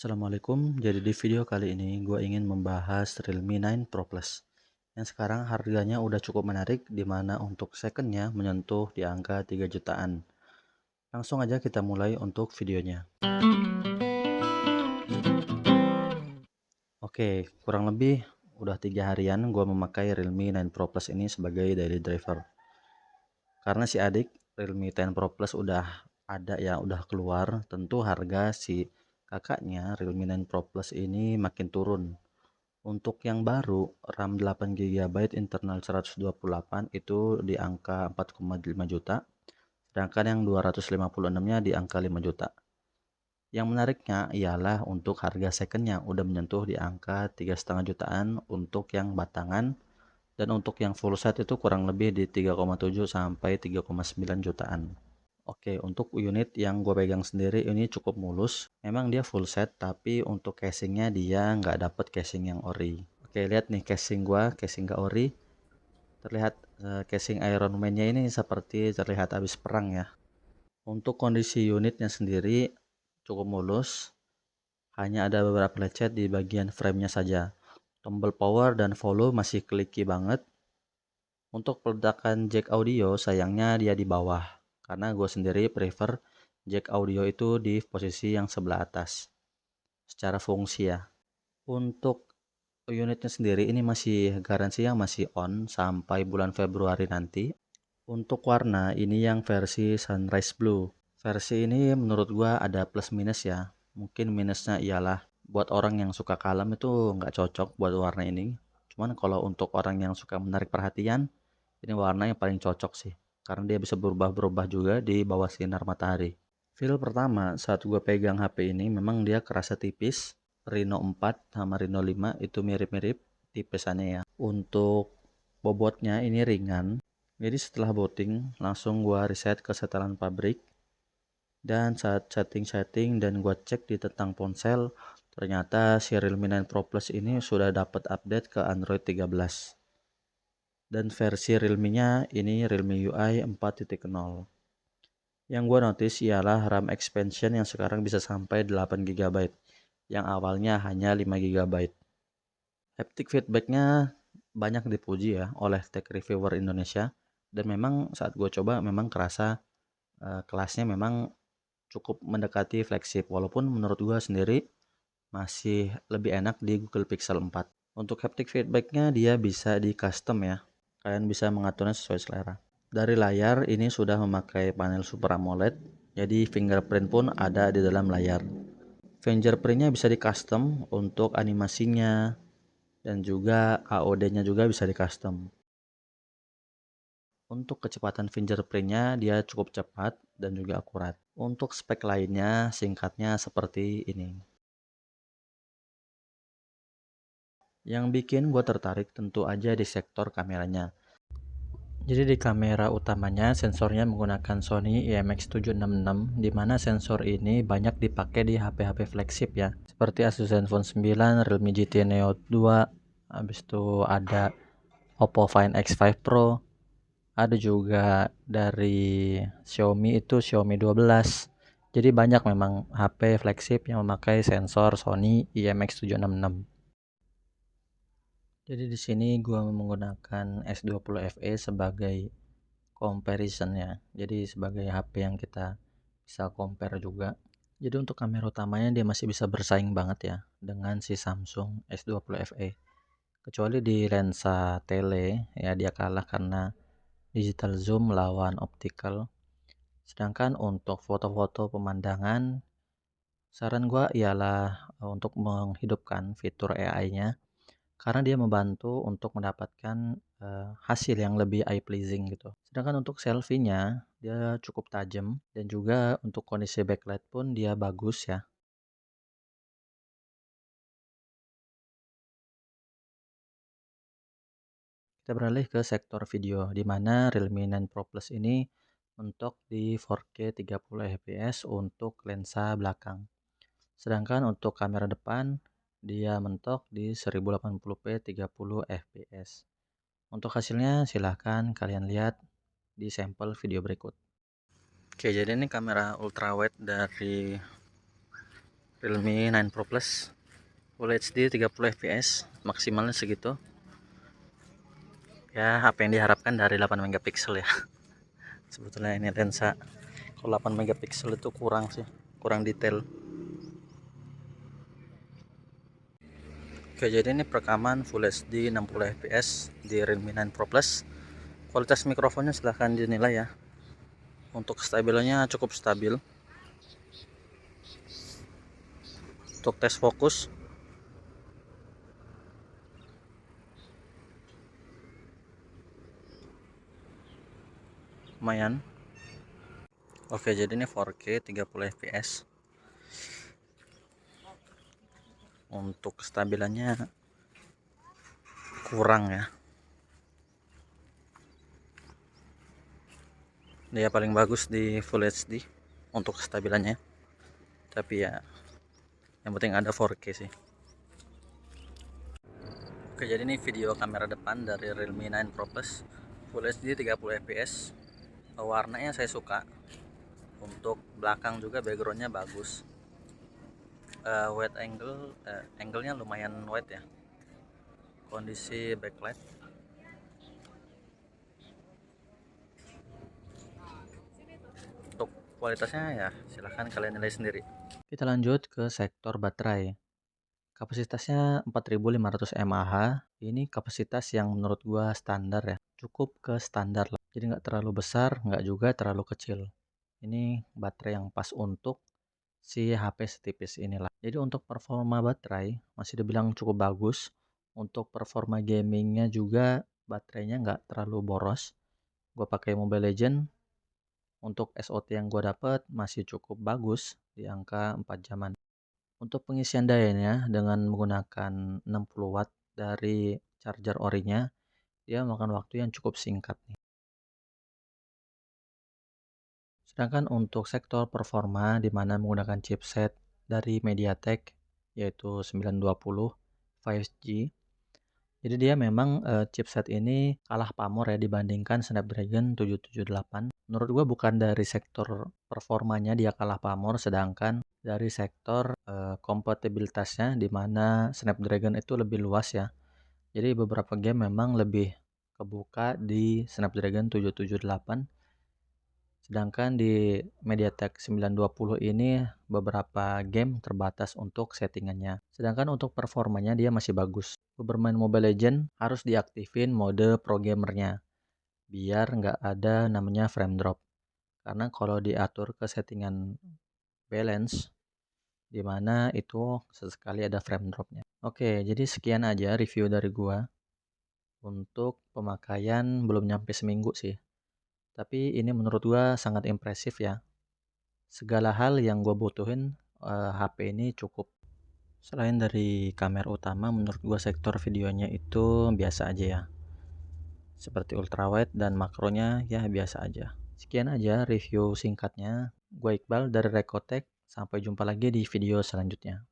Assalamualaikum, jadi di video kali ini gue ingin membahas Realme 9 Pro Plus yang sekarang harganya udah cukup menarik, dimana untuk secondnya menyentuh di angka 3 jutaan. Langsung aja kita mulai untuk videonya. Oke, kurang lebih udah 3 harian gue memakai Realme 9 Pro Plus ini sebagai daily driver. Karena si adik Realme 10 Pro Plus udah ada ya, udah keluar, tentu harga si kakaknya Realme 9 Pro Plus ini makin turun. Untuk yang baru, RAM 8 GB internal 128 itu di angka 4,5 juta, sedangkan yang 256-nya di angka 5 juta. Yang menariknya ialah untuk harga secondnya udah menyentuh di angka 3,5 jutaan untuk yang batangan, dan untuk yang full set itu kurang lebih di 3,7 sampai 3,9 jutaan. Oke, untuk unit yang gue pegang sendiri ini cukup mulus. Memang dia full set, tapi untuk casingnya dia nggak dapet casing yang ori. Oke, lihat nih casing gua, casing gak ori. Terlihat casing Iron Man-nya ini seperti terlihat habis perang ya. Untuk kondisi unitnya sendiri cukup mulus. Hanya ada beberapa lecet di bagian framenya saja. Tombol power dan volume masih clicky banget. Untuk peledakan jack audio sayangnya dia di bawah. Karena gue sendiri prefer jack audio itu di posisi yang sebelah atas. Secara fungsi ya. Untuk unitnya sendiri ini masih garansi yang masih on sampai bulan Februari nanti. Untuk warna ini yang versi Sunrise Blue. Versi ini menurut gua ada plus minus ya. Mungkin minusnya ialah buat orang yang suka kalem itu nggak cocok buat warna ini. Cuman kalau untuk orang yang suka menarik perhatian, ini warna yang paling cocok sih. Karena dia bisa berubah-berubah juga di bawah sinar matahari. Feel pertama saat gue pegang HP ini memang dia kerasa tipis. Reno 4 sama Reno 5 itu mirip-mirip tipisannya ya. Untuk bobotnya ini ringan. Jadi setelah booting langsung gue reset ke setelan pabrik. Dan saat setting-setting dan gue cek di tentang ponsel, ternyata si Realme 9 Pro Plus ini sudah dapat update ke Android 13. Dan versi Realme-nya ini Realme UI 4.0. Yang gue notice ialah RAM expansion yang sekarang bisa sampai 8 GB, yang awalnya hanya 5 GB. Haptic feedbacknya banyak dipuji ya oleh tech reviewer Indonesia, dan memang saat gue coba memang kerasa kelasnya memang cukup mendekati flagship, walaupun menurut gue sendiri masih lebih enak di Google Pixel 4. Untuk haptic feedbacknya dia bisa di custom ya, kalian bisa mengaturnya sesuai selera. Dari layar ini sudah memakai panel Super AMOLED, jadi fingerprint pun ada di dalam layar. Fingerprintnya bisa di custom untuk animasinya, dan juga AOD-nya juga bisa di custom. Untuk kecepatan fingerprintnya dia cukup cepat dan juga akurat. Untuk spek lainnya singkatnya seperti ini. Yang bikin gue tertarik tentu aja di sektor kameranya. Jadi di kamera utamanya sensornya menggunakan Sony IMX766, di mana sensor ini banyak dipakai di HP-HP flagship ya, seperti Asus Zenfone 9, Realme GT Neo 2, habis itu ada Oppo Find X5 Pro, ada juga dari Xiaomi itu Xiaomi 12. Jadi banyak memang HP flagship yang memakai sensor Sony IMX766. Jadi di sini gua menggunakan S20 FE sebagai comparison ya. Jadi sebagai HP yang kita bisa compare juga. Jadi untuk kamera utamanya dia masih bisa bersaing banget ya dengan si Samsung S20 FE. Kecuali di lensa tele ya dia kalah karena digital zoom lawan optical. Sedangkan untuk foto-foto pemandangan, saran gua ialah untuk menghidupkan fitur AI-nya, karena dia membantu untuk mendapatkan hasil yang lebih eye pleasing gitu. Sedangkan untuk selfie-nya dia cukup tajam, dan juga untuk kondisi backlight pun dia bagus ya. Kita beralih ke sektor video, di mana Realme 9 Pro Plus ini mentok di 4K 30 fps untuk lensa belakang. Sedangkan untuk kamera depan dia mentok di 1080p 30 fps. Untuk hasilnya silahkan kalian lihat di sampel video berikut. Oke, jadi ini kamera ultrawide dari Realme 9 Pro Plus Full HD 30 fps, maksimalnya segitu ya, apa yang diharapkan dari 8 megapiksel ya. Sebetulnya ini lensa kalau 8 megapiksel itu kurang sih, kurang detail. Oke, jadi ini perekaman Full HD 60 fps di Realme 9 Pro Plus. Kualitas mikrofonnya silahkan dinilai ya. Untuk stabilnya cukup stabil. Untuk tes fokus lumayan. Oke, jadi ini 4K 30 fps. Untuk kestabilannya kurang ya. Dia paling bagus di Full HD untuk kestabilannya. Tapi ya yang penting ada 4K sih. Oke, jadi ini video kamera depan dari Realme 9 Pro Plus Full HD 30 fps. Warnanya saya suka. Untuk belakang juga backgroundnya bagus. Wide angle, angle-nya lumayan wide ya. Kondisi backlight untuk kualitasnya ya silahkan kalian nilai sendiri. Kita lanjut ke sektor baterai. Kapasitasnya 4500 mAh. Ini kapasitas yang menurut gua standar ya, cukup ke standar lah. Jadi nggak terlalu besar, nggak juga terlalu kecil. Ini baterai yang pas untuk si HP setipis inilah. Jadi untuk performa baterai masih dibilang cukup bagus. Untuk performa gamingnya juga baterainya nggak terlalu boros. Gua pakai Mobile Legend. Untuk SOT yang gua dapat masih cukup bagus di angka 4 jaman. Untuk pengisian dayanya dengan menggunakan 60 watt dari charger orinya, dia makan waktu yang cukup singkat nih. Sedangkan untuk sektor performa di mana menggunakan chipset dari MediaTek yaitu 920 5G. Jadi dia memang chipset ini kalah pamor ya dibandingkan Snapdragon 778. Menurut gua bukan dari sektor performanya dia kalah pamor, sedangkan dari sektor kompatibilitasnya di mana Snapdragon itu lebih luas ya. Jadi beberapa game memang lebih kebuka di Snapdragon 778. Sedangkan di MediaTek 920 ini beberapa game terbatas untuk settingannya. Sedangkan untuk performanya dia masih bagus. Bermain Mobile Legend harus diaktifin mode pro gamernya biar nggak ada namanya frame drop. Karena kalau diatur ke settingan balance di mana itu sesekali ada frame dropnya. Oke, jadi sekian aja review dari gua. Untuk pemakaian belum nyampe seminggu sih. Tapi ini menurut gua sangat impresif ya. Segala hal yang gua butuhin HP ini cukup. Selain dari kamera utama, menurut gua sektor videonya itu biasa aja ya. Seperti ultrawide dan makronya ya biasa aja. Sekian aja review singkatnya. Gua Iqbal dari Recotech. Sampai jumpa lagi di video selanjutnya.